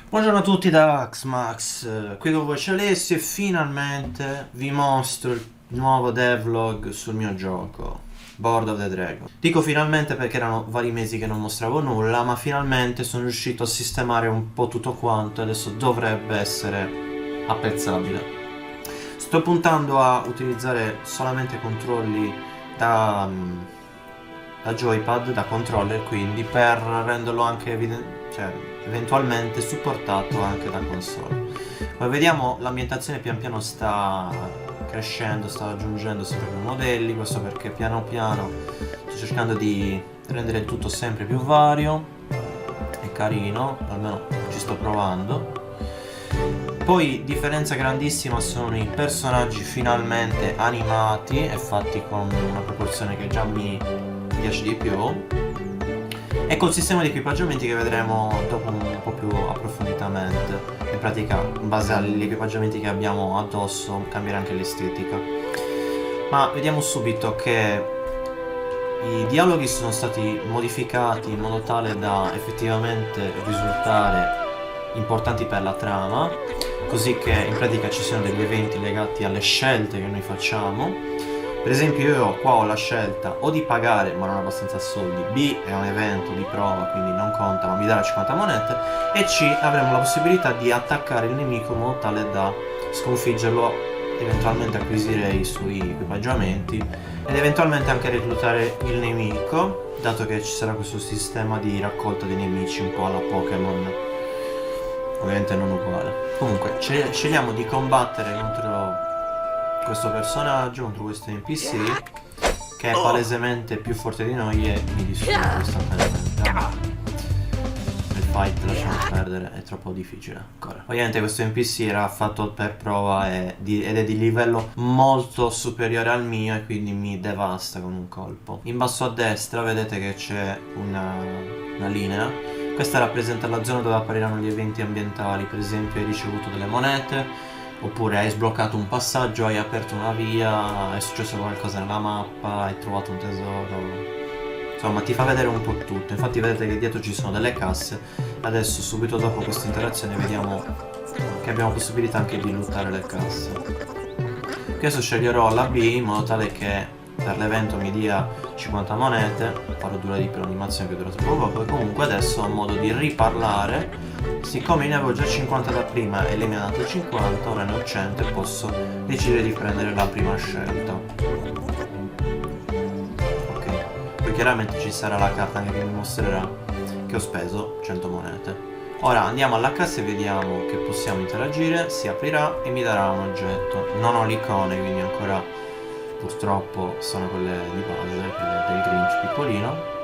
Buongiorno a tutti da Xmax, qui con voi c'è Alessio e finalmente vi mostro il nuovo devlog sul mio gioco, Board of the Dragon. Dico finalmente perché erano vari mesi che non mostravo nulla, ma finalmente sono riuscito a sistemare un po' tutto quanto e adesso dovrebbe essere apprezzabile. Sto puntando a utilizzare solamente controlli da joypad, da controller, quindi per renderlo anche eventualmente supportato anche da console. Come vediamo l'ambientazione pian piano sta crescendo, sta aggiungendo sempre più modelli, questo perché piano piano sto cercando di rendere il tutto sempre più vario e carino, almeno ci sto provando. Poi differenza grandissima sono i personaggi finalmente animati e fatti con una proporzione che già mi piace di più, e col sistema di equipaggiamenti che vedremo dopo un po' più approfonditamente. In pratica, in base agli equipaggiamenti che abbiamo addosso, cambierà anche l'estetica. Ma vediamo subito che i dialoghi sono stati modificati in modo tale da effettivamente risultare importanti per la trama, così che in pratica ci siano degli eventi legati alle scelte che noi facciamo. Per esempio io qua ho la scelta o di pagare ma non ho abbastanza soldi, B è un evento di prova quindi non conta ma mi darà 50 monete, e C avremo la possibilità di attaccare il nemico in modo tale da sconfiggerlo, eventualmente acquisire i suoi equipaggiamenti ed eventualmente anche reclutare il nemico, dato che ci sarà questo sistema di raccolta dei nemici un po' alla Pokémon, ovviamente non uguale. Comunque scegliamo di combattere contro questo personaggio, contro questo NPC che è palesemente più forte di noi e mi distrugge istantaneamente. Il fight lasciamo perdere, è troppo difficile ancora. Ovviamente questo NPC era fatto per prova ed è di livello molto superiore al mio e quindi mi devasta con un colpo. In basso a destra vedete che c'è una linea. Questa rappresenta la zona dove appariranno gli eventi ambientali, per esempio hai ricevuto delle monete, oppure hai sbloccato un passaggio, hai aperto una via, è successo qualcosa nella mappa, hai trovato un tesoro. Insomma, ti fa vedere un po' tutto. Infatti vedete che dietro ci sono delle casse. Adesso, subito dopo questa interazione, vediamo che abbiamo possibilità anche di lootare le casse. Adesso sceglierò la B in modo tale che per l'evento mi dia 50 monete. Farò durare di più l'animazione che dura troppo poco. E comunque adesso ho modo di riparlare. Siccome ne avevo già 50 da prima e lei mi ha dato 50, ora ne ho 100 e posso decidere di prendere la prima scelta. Ok, poi chiaramente ci sarà la carta anche che mi mostrerà che ho speso 100 monete. Ora andiamo alla cassa e vediamo che possiamo interagire, si aprirà e mi darà un oggetto. Non ho l'icone, quindi ancora purtroppo sono quelle di base, quelle del Grinch piccolino.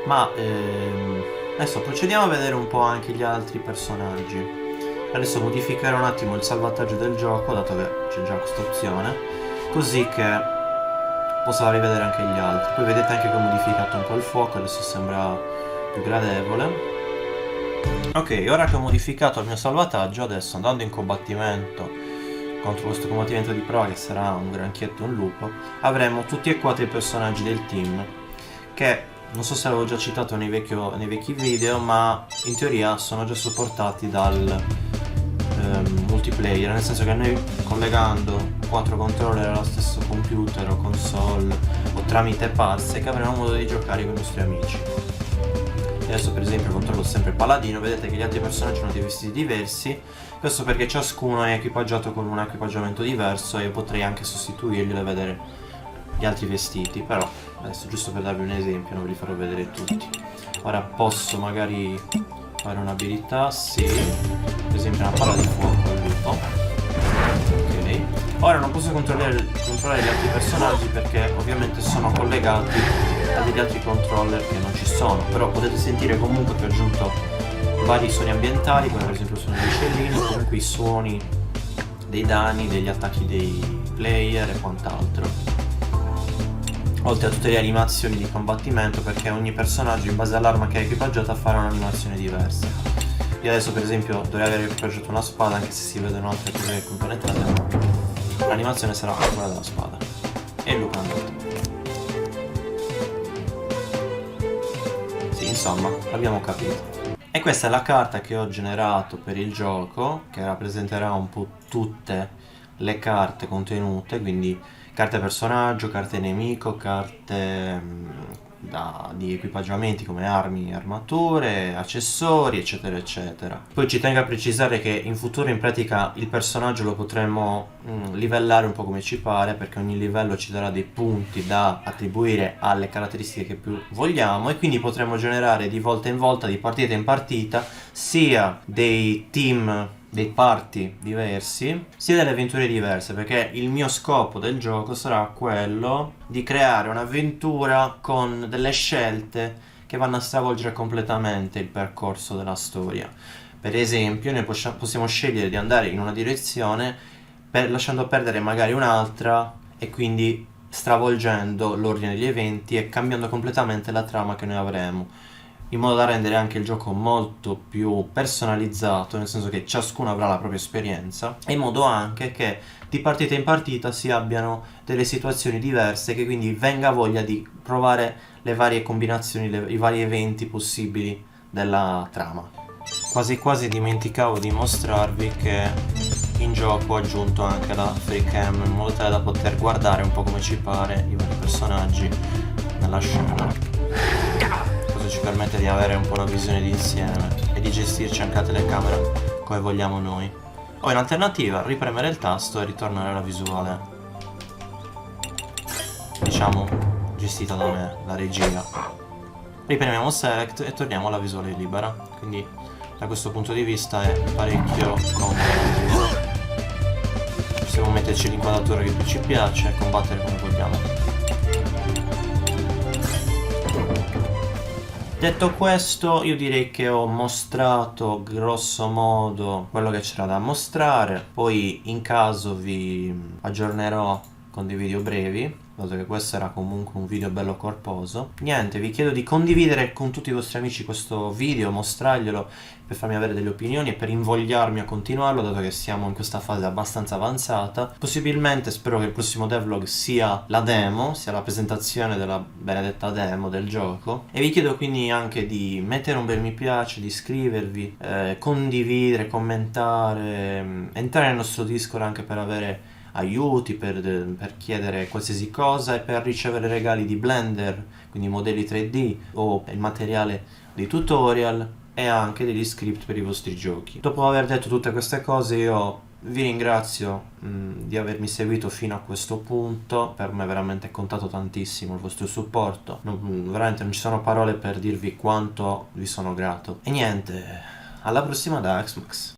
Ma adesso procediamo a vedere un po' anche gli altri personaggi. Adesso modificherò un attimo il salvataggio del gioco, dato che c'è già questa opzione, così che possa rivedere anche gli altri. Poi vedete anche che ho modificato un po' il fuoco, adesso sembra più gradevole. Ok, ora che ho modificato il mio salvataggio, adesso andando in combattimento contro questo combattimento di prova, che sarà un granchietto e un lupo, avremo tutti e quattro i personaggi del team, che non so se l'avevo già citato nei vecchi video, ma in teoria sono già supportati dal multiplayer, nel senso che noi collegando 4 controller allo stesso computer o console o tramite parsec avremo modo di giocare con i nostri amici. E adesso per esempio controllo sempre Paladino, vedete che gli altri personaggi hanno dei vestiti diversi, questo perché ciascuno è equipaggiato con un equipaggiamento diverso e io potrei anche sostituirli e vedere gli altri vestiti, però adesso giusto per darvi un esempio non ve li farò vedere tutti. Ora posso magari fare un'abilità, sì, per esempio una palla di fuoco al lupo. Ok, ora non posso controllare gli altri personaggi perché ovviamente sono collegati a degli altri controller che non ci sono, però potete sentire comunque che ho aggiunto vari suoni ambientali, come per esempio il suono dei uccellini, comunque i suoni dei danni, degli attacchi dei player e quant'altro, oltre a tutte le animazioni di combattimento, perché ogni personaggio in base all'arma che è equipaggiata farà un'animazione diversa. Io adesso per esempio dovrei aver equipaggiato una spada, anche se si vedono altre cose componentate, ma l'animazione sarà quella della spada. E il lupo è andato. Sì, insomma, abbiamo capito. E questa è la carta che ho generato per il gioco, che rappresenterà un po' tutte le carte contenute, quindi carte personaggio, carte nemico, carte di equipaggiamenti come armi, armature, accessori, eccetera eccetera. Poi ci tengo a precisare che in futuro in pratica il personaggio lo potremo livellare un po' come ci pare, perché ogni livello ci darà dei punti da attribuire alle caratteristiche che più vogliamo, e quindi potremo generare di volta in volta, di partita in partita, sia dei team, dei party diversi, sia delle avventure diverse, perché il mio scopo del gioco sarà quello di creare un'avventura con delle scelte che vanno a stravolgere completamente il percorso della storia. Per esempio, noi possiamo scegliere di andare in una direzione lasciando perdere magari un'altra, e quindi stravolgendo l'ordine degli eventi e cambiando completamente la trama che noi avremo, in modo da rendere anche il gioco molto più personalizzato, nel senso che ciascuno avrà la propria esperienza, e in modo anche che di partita in partita si abbiano delle situazioni diverse, che quindi venga voglia di provare le varie combinazioni, i vari eventi possibili della trama. Quasi quasi dimenticavo di mostrarvi che in gioco ho aggiunto anche la free cam, in modo tale da poter guardare un po' come ci pare i vari personaggi nella scena. Questo ci permette di avere un po' una visione d'insieme e di gestirci anche la telecamera come vogliamo noi. O in alternativa ripremere il tasto e ritornare alla visuale, diciamo, gestita da me, la regia. Ripremiamo select e torniamo alla visuale libera, quindi da questo punto di vista è parecchio comodo. Possiamo metterci l'inquadratura che più ci piace e combattere come vogliamo. Detto questo, io direi che ho mostrato grosso modo quello che c'era da mostrare, poi in caso vi aggiornerò con dei video brevi, dato che questo era comunque un video bello corposo. Niente, vi chiedo di condividere con tutti i vostri amici questo video, mostrarglielo per farmi avere delle opinioni e per invogliarmi a continuarlo, dato che siamo in questa fase abbastanza avanzata. Possibilmente spero che il prossimo devlog sia la demo, sia la presentazione della benedetta demo del gioco, e vi chiedo quindi anche di mettere un bel mi piace, di iscrivervi, condividere, commentare, entrare nel nostro Discord anche per avere aiuti, per chiedere qualsiasi cosa e per ricevere regali di Blender, quindi modelli 3D o il materiale dei tutorial e anche degli script per i vostri giochi. Dopo aver detto tutte queste cose, io vi ringrazio di avermi seguito fino a questo punto. Per me veramente è contato tantissimo il vostro supporto, veramente non ci sono parole per dirvi quanto vi sono grato. E niente, alla prossima da Xmax.